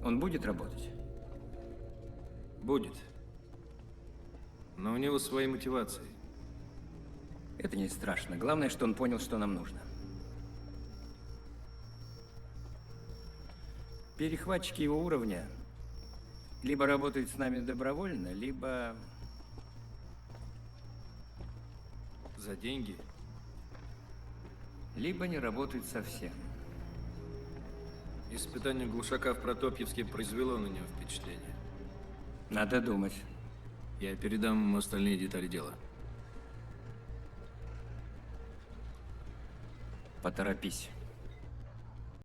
Он будет работать? Будет. Но у него свои мотивации. Это не страшно. Главное, что он понял, что нам нужно. Перехватчики его уровня либо работают с нами добровольно, либо... За деньги? Либо не работают совсем. Испытание глушака в Протопьевске произвело на него впечатление. Надо думать. Я передам ему остальные детали дела. Поторопись.